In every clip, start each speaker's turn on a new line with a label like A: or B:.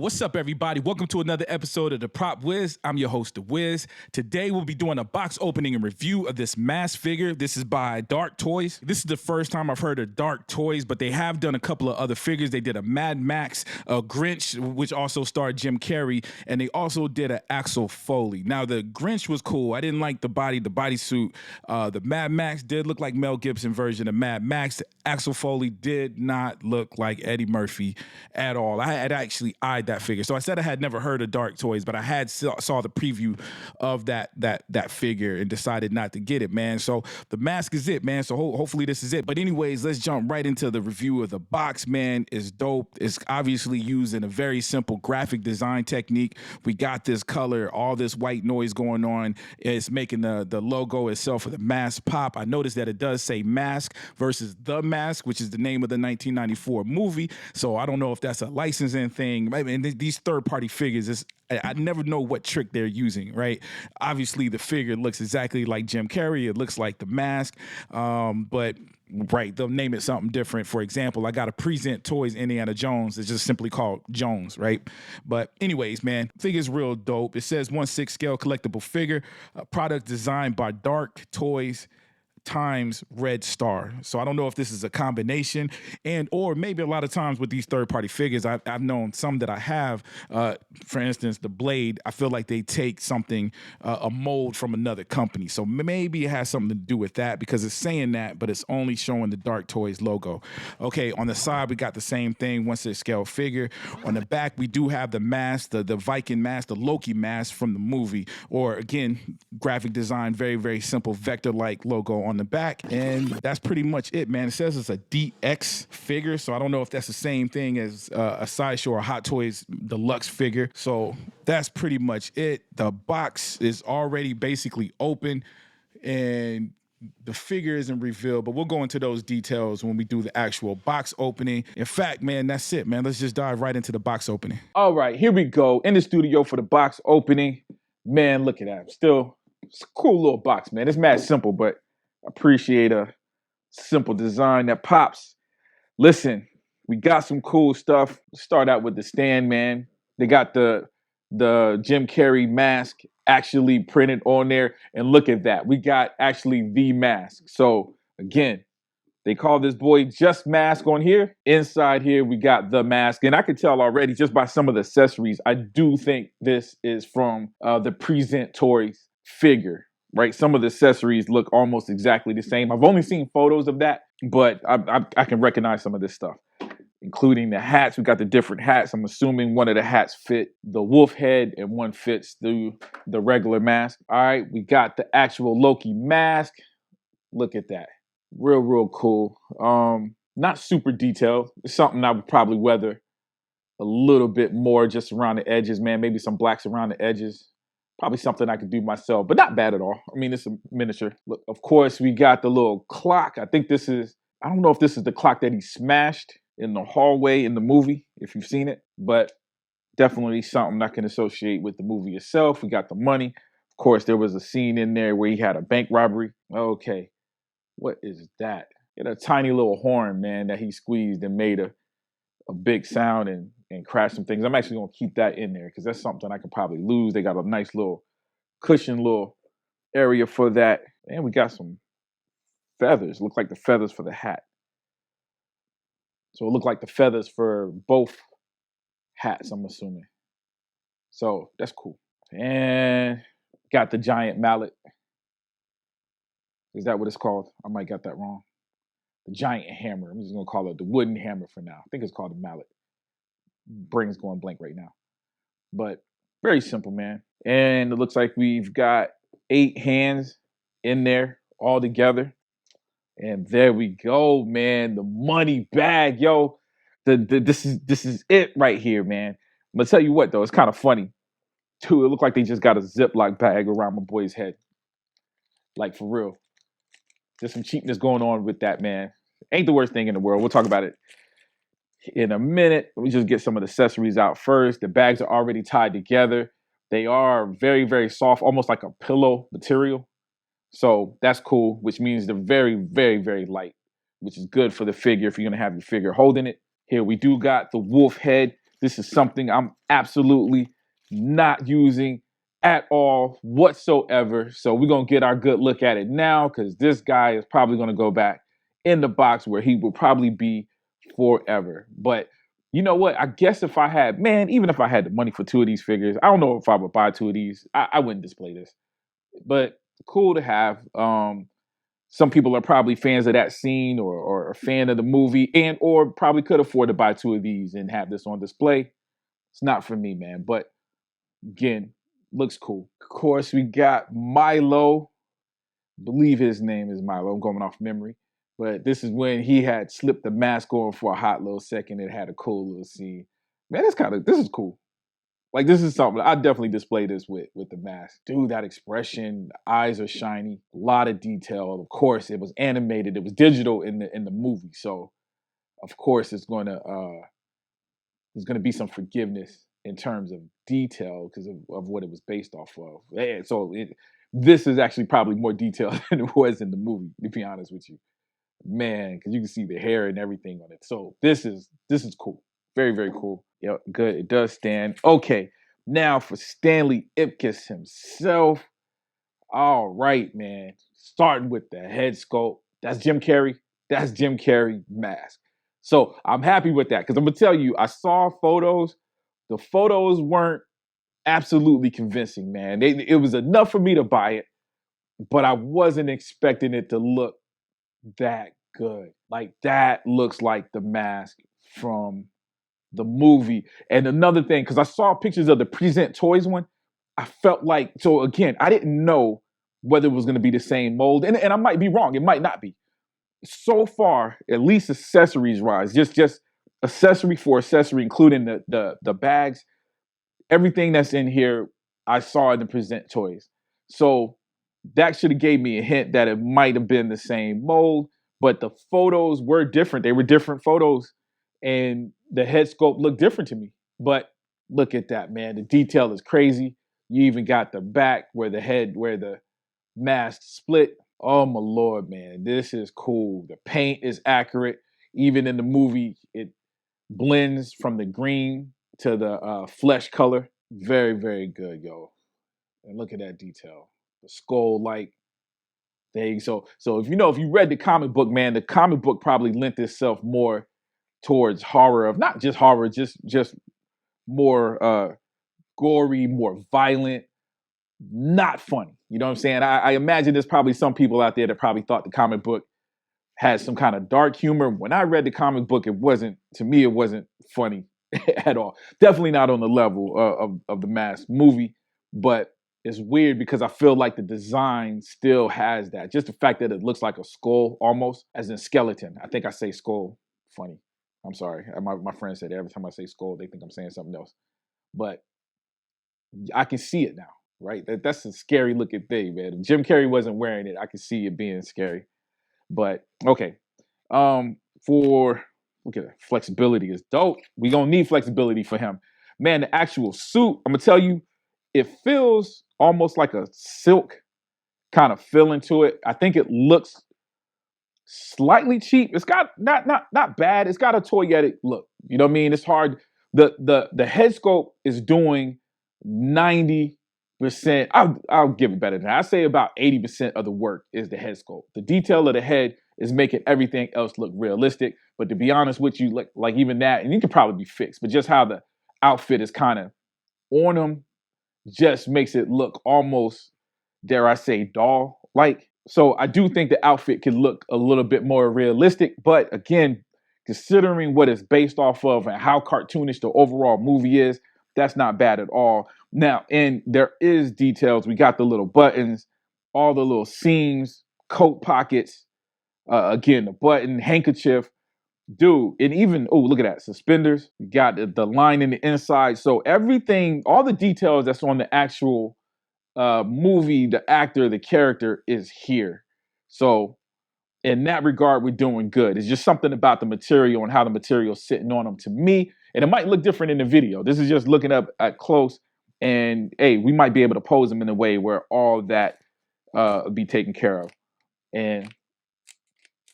A: what's up, everybody? Welcome to another episode of the Prop Wiz. I'm your host, the Wiz. Today, we'll be doing a box opening and review of this mask figure. This is by Dark Toys. This is the first time I've heard of Dark Toys, but they have done a couple of other figures. They did a Mad Max, a Grinch, which also starred Jim Carrey, and they also did an Axel Foley. Now, the Grinch was cool. I didn't like the bodysuit. The Mad Max did look like Mel Gibson version of Mad Max. The Axel Foley did not look like Eddie Murphy at all. I had actually eyed that figure. So I said I had never heard of Dark Toys, but I had saw the preview of that figure and decided not to get it, man. So the mask is it, man. So hopefully this is it. But anyways, let's jump right into the review of the box, man. It's dope. It's obviously using a very simple graphic design technique. We got this color, all this white noise going on. It's making the logo itself for the mask pop. I noticed that it does say Mask versus The Mask, which is the name of the 1994 movie. So I don't know if that's a licensing thing. I mean, these third-party figures, I never know what trick they're using, right? Obviously, the figure looks exactly like Jim Carrey. It looks like the mask, but right, they'll name it something different. For example, I got a Present Toys Indiana Jones. It's just simply called Jones, right? But anyways, man, figure's real dope. It says 1/6 scale collectible figure, product designed by Dark Toys times Red Star. So I don't know if this is a combination or maybe a lot of times with these third-party figures, I've known some that I have, for instance, the Blade, I feel like they take something, a mold from another company. So maybe it has something to do with that because it's saying that, but it's only showing the Dark Toys logo. Okay, on the side, we got the same thing, 1/6 scale figure. On the back, we do have the mask, the Viking mask, the Loki mask from the movie, or again, graphic design, very, very simple vector-like logo on the back, and that's pretty much it, man. It says it's a DX figure, so I don't know if that's the same thing as a Sideshow or Hot Toys deluxe figure. So that's pretty much it. The box is already basically open, and the figure isn't revealed, but we'll go into those details when we do the actual box opening. In fact, man, that's it, man. Let's just dive right into the box opening.
B: All right, here we go. In the studio for the box opening. Man, look at that. Still, it's a cool little box, man. It's mad simple, but appreciate a simple design that pops. Listen, we got some cool stuff. Let's start out with the stand, man. They got the Jim Carrey mask actually printed on there. And look at that. We got actually the mask. So again, they call this boy just mask on here. Inside here, we got the mask. And I can tell already just by some of the accessories, I do think this is from the Present Toys figure. Right, some of the accessories look almost exactly the same. I've only seen photos of that, but I can recognize some of this stuff, including the hats. We got the different hats. I'm assuming one of the hats fit the wolf head and one fits the regular mask. All right, we got the actual Loki mask. Look at that, real cool. Not super detailed. It's something I would probably weather a little bit more just around the edges, man. Maybe some blacks around the edges. Probably something I could do myself, but not bad at all. I mean, it's a miniature. Look, of course, we got the little clock. I think this is, I don't know if this is the clock that he smashed in the hallway in the movie, if you've seen it, but definitely something I can associate with the movie itself. We got the money. Of course, there was a scene in there where he had a bank robbery. Okay, what is that? It had a tiny little horn, man, that he squeezed and made a big sound and crash some things. I'm actually going to keep that in there because that's something I could probably lose. They got a nice little cushion, little area for that. And we got some feathers. Look like the feathers for the hat. So it looked like the feathers for both hats, I'm assuming. So that's cool. And got the giant mallet. Is that what it's called? I might got that wrong. The giant hammer. I'm just going to call it the wooden hammer for now. I think it's called a mallet. Brain's going blank right now. But very simple, man. And it looks like we've got 8 hands in there all together. And there we go, man. The money bag, yo. This is it right here, man. I'm gonna tell you what though, it's kind of funny. Too, it looked like they just got a Ziploc bag around my boy's head. Like for real. There's some cheapness going on with that, man. Ain't the worst thing in the world. We'll talk about it in a minute. Let me just get some of the accessories out first. The bags are already tied together. They are very, very soft, almost like a pillow material. So that's cool, which means they're very, very, very light, which is good for the figure if you're going to have your figure holding it. Here we do got the wolf head This is something I'm absolutely not using at all whatsoever. So we're going to get our good look at it now because this guy is probably going to go back in the box where he will probably be forever. But you know what? I guess if I had, man, even if I had the money for two of these figures, I don't know if I would buy two of these. I wouldn't display this. But cool to have. Some people are probably fans of that scene or a fan of the movie and or probably could afford to buy two of these and have this on display. It's not for me, man. But again, looks cool. Of course, we got Milo. Believe his name is Milo. I'm going off memory. But this is when he had slipped the mask on for a hot little second. It had a cool little scene. Man, this is cool. Like this is something I definitely display this with the mask. Dude, that expression, the eyes are shiny, a lot of detail. Of course, it was animated, it was digital in the movie. So of course there's gonna be some forgiveness in terms of detail because of what it was based off of. And so this is actually probably more detailed than it was in the movie, to be honest with you. Man, because you can see the hair and everything on it. So this is cool. Very, very cool. Yep, good. It does stand. Okay, now for Stanley Ipkiss himself. All right, man. Starting with the head sculpt. That's Jim Carrey. That's Jim Carrey mask. So I'm happy with that because I'm gonna tell you, I saw photos. The photos weren't absolutely convincing, man. It was enough for me to buy it, but I wasn't expecting it to look that good. Like that looks like the mask from the movie. And another thing, because I saw pictures of the Present Toys one, I felt like, so again, I didn't know whether it was going to be the same mold. And I might be wrong. It might not be. So far, at least accessories wise, just accessory for accessory, including the bags, everything that's in here, I saw in the Present Toys. So that should have gave me a hint that it might have been the same mold, but the photos were different. They were different photos, and the head sculpt looked different to me. But look at that, man. The detail is crazy. You even got the back where the mask split. Oh my lord, man. This is cool. The paint is accurate. Even in the movie, it blends from the green to the flesh color. Very, very good, yo. And look at that detail. The skull-like thing. So if you read the comic book, man, the comic book probably lent itself more towards horror of not just horror, just more gory, more violent, not funny. You know what I'm saying? I imagine there's probably some people out there that probably thought the comic book had some kind of dark humor. When I read the comic book, it wasn't funny at all. Definitely not on the level of the Mask movie, but it's weird because I feel like the design still has that. Just the fact that it looks like a skull almost, as in skeleton. I think I say skull funny. I'm sorry. My friend said every time I say skull, they think I'm saying something else. But I can see it now, right? That's a scary looking thing, man. If Jim Carrey wasn't wearing it, I could see it being scary. But okay. For look at that. Flexibility is dope. We gonna need flexibility for him. Man, the actual suit, I'm gonna tell you, it feels almost like a silk kind of feeling to it. I think it looks slightly cheap. It's got not bad. It's got a toyetic look. You know what I mean? It's hard. The head sculpt is doing 90%. I'll give it better than that. I say about 80% of the work is the head sculpt. The detail of the head is making everything else look realistic. But to be honest with you, like even that, and it could probably be fixed, but just how the outfit is kind of on him just makes it look almost, dare I say, doll-like. So I do think the outfit could look a little bit more realistic. But again, considering what it's based off of and how cartoonish the overall movie is, that's not bad at all. Now, and there is details. We got the little buttons, all the little seams, coat pockets, again, the button, handkerchief. Dude, and even, oh, look at that, suspenders. You got the line in the inside. So everything, all the details that's on the actual movie, the actor, the character is here. So in that regard, we're doing good. It's just something about the material and how the material's sitting on them to me. And it might look different in the video. This is just looking up at close. And hey, we might be able to pose them in a way where all that be taken care of. And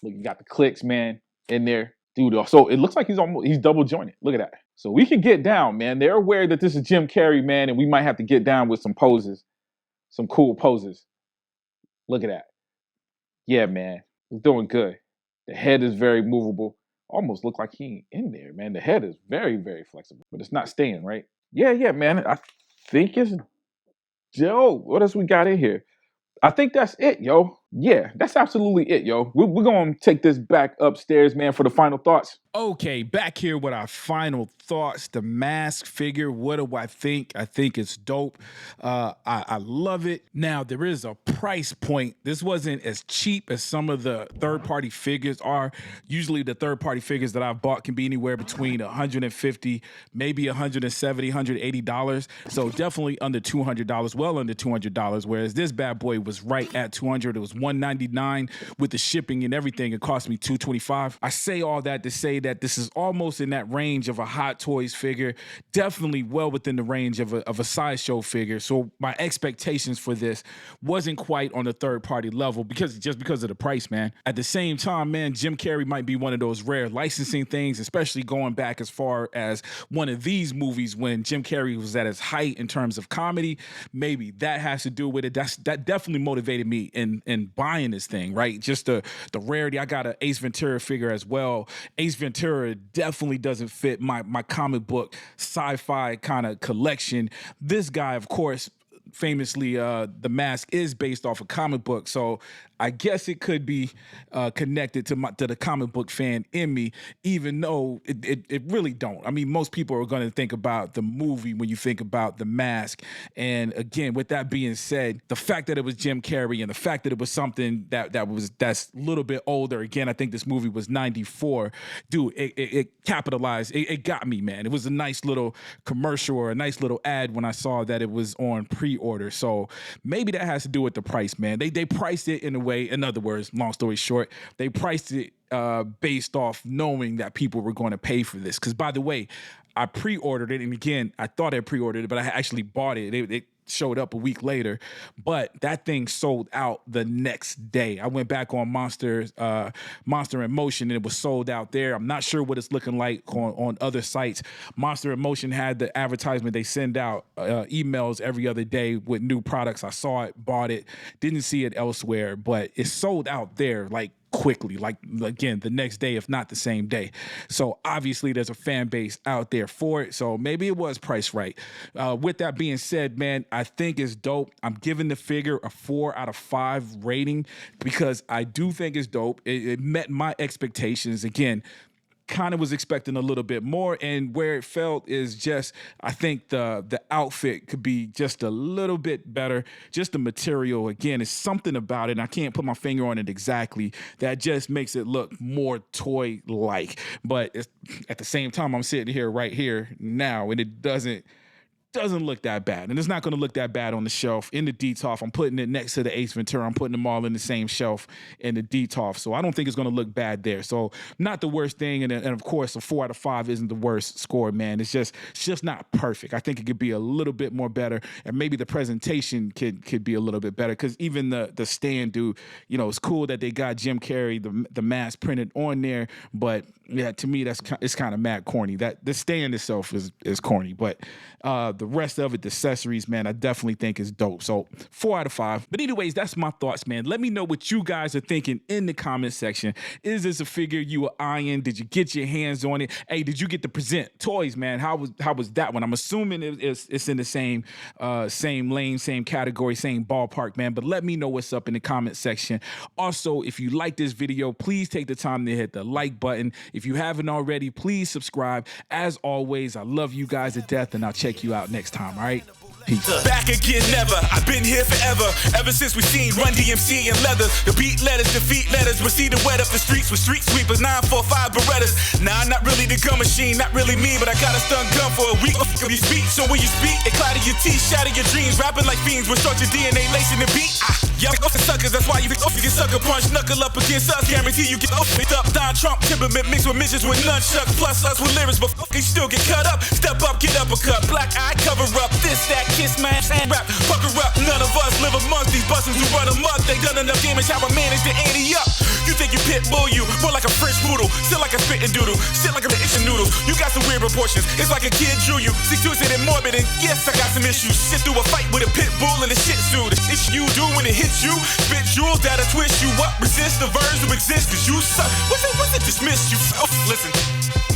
B: look, you got the clicks, man, in there. Dude, so it looks like he's double jointed. Look at that. So we can get down, man. They're aware that this is Jim Carrey, man, and we might have to get down with some poses, some cool poses. Look at that. Yeah, man. He's doing good. The head is very movable. Almost look like he ain't in there, man. The head is very, very flexible, but it's not staying, right? Yeah, man. I think it's dope. What else we got in here? I think that's it, yo. Yeah, that's absolutely it, yo. We're going to take this back upstairs, man, for the final thoughts.
A: Okay, back here with our final thoughts. The Mask figure, what do I think? I think it's dope. I love it. Now, there is a price point. This wasn't as cheap as some of the third-party figures are. Usually the third-party figures that I've bought can be anywhere between $150, maybe $170, $180. So definitely under $200, well under $200, whereas this bad boy was right at $200. It was $199 with the shipping and everything. It cost me $225. I say all that to say that this is almost in that range of a Hot Toys figure, definitely well within the range of a sideshow figure. So my expectations for this wasn't quite on the third-party level because of the price, man. At the same time, man, Jim Carrey might be one of those rare licensing things, especially going back as far as one of these movies when Jim Carrey was at his height in terms of comedy. Maybe that has to do with it. That definitely motivated me in buying this thing, right? Just the rarity. I got an Ace Ventura figure as well. Ace Ventura definitely doesn't fit my comic book sci-fi kind of collection. This guy, of course, famously, The Mask is based off a comic book, so I guess it could be connected to the comic book fan in me, even though it really don't. I mean, most people are going to think about the movie when you think about The Mask. And again, with that being said, the fact that it was Jim Carrey and the fact that it was something that's a little bit older. Again, I think this movie was 94. Dude, it capitalized. It got me, man. It was a nice little commercial or a nice little ad when I saw that it was on pre-order. So maybe that has to do with the price, man. They priced it in a way. In other words, long story short, they priced it based off knowing that people were going to pay for this. Because, by the way, I pre-ordered it, and again, I thought I pre-ordered it, but I actually bought it. It showed up a week later, but that thing sold out the next day. I went back on Monster in Motion, and it was sold out there. I'm not sure what it's looking like on other sites. Monster in Motion had the advertisement. They send out emails every other day with new products. I saw it, bought it, didn't see it elsewhere, but it sold out there like quickly, like again, the next day, if not the same day. So obviously there's a fan base out there for it. So maybe it was priced right. With that being said, man, I think it's dope. I'm giving the figure a 4 out of 5 rating because I do think it's dope. It met my expectations. Again, kind of was expecting a little bit more, and where it felt is just, I think the outfit could be just a little bit better. Just the material, again, is something about it, and I can't put my finger on it exactly, that just makes it look more toy-like. But at the same time, I'm sitting here right here now, and it doesn't look that bad. And it's not going to look that bad on the shelf. In the DTOF, I'm putting it next to the Ace Ventura. I'm putting them all in the same shelf in the DTOF. So I don't think it's going to look bad there. So not the worst thing. And of course, a 4 out of 5 isn't the worst score, man. It's just not perfect. I think it could be a little bit more better. And maybe the presentation could be a little bit better. Because even the stand, dude, you know, it's cool that they got Jim Carrey, the mask printed on there. But yeah, to me, it's kind of mad corny. That the stand itself is corny. But the rest of it, the accessories, man, I definitely think is dope. So 4 out of 5. But anyways, that's my thoughts, man. Let me know what you guys are thinking in the comment section. Is this a figure you were eyeing? Did you get your hands on it? Hey, did you get to present toys, man? How was that one? I'm assuming it's in the same lane, same category, same ballpark, man. But let me know what's up in the comment section. Also, if you like this video, please take the time to hit the like button. If you haven't already, please subscribe. As always, I love you guys to death, and I'll check you out next time, all right? Peace.
C: Back again, never. I've been here forever. Ever since we seen Run DMC and Leather. The beat letters, defeat letters. Proceed to wet up the streets with street sweepers. 945 Berettas. Nah, not really the gun machine, not really me, but I got a stun gun for a week of your speech. So when you speak, it clouded your teeth, shatter your dreams. Rapping like fiends, restart your DNA, lacing the beat. Y'all suckers, that's why you get sucker punch. Knuckle up against us, guarantee you get up. Don Trump, temperament mixed with midgets with nunchucks. Plus us with lyrics, but you still get cut up. Step up, get uppercut. Black eye, cover up. This, that, kiss, man, and rap. Pucker up, none of us live amongst these busters who run amok. They done enough damage, how I manage to ante up. You think you pit bull, you more like a French poodle. Still like a I spit and doodle. Shit like I'm itching noodles. You got some weird proportions. It's like a kid drew you. Sick, twisted, and morbid. And yes, I got some issues. Shit through a fight with a pit bull and a shih tzu. The shit you do when it hits you. Spit jewels that'll twist you up. Resist the verbs to exist. Cause you suck. What's it? Dismiss you. Oh, listen.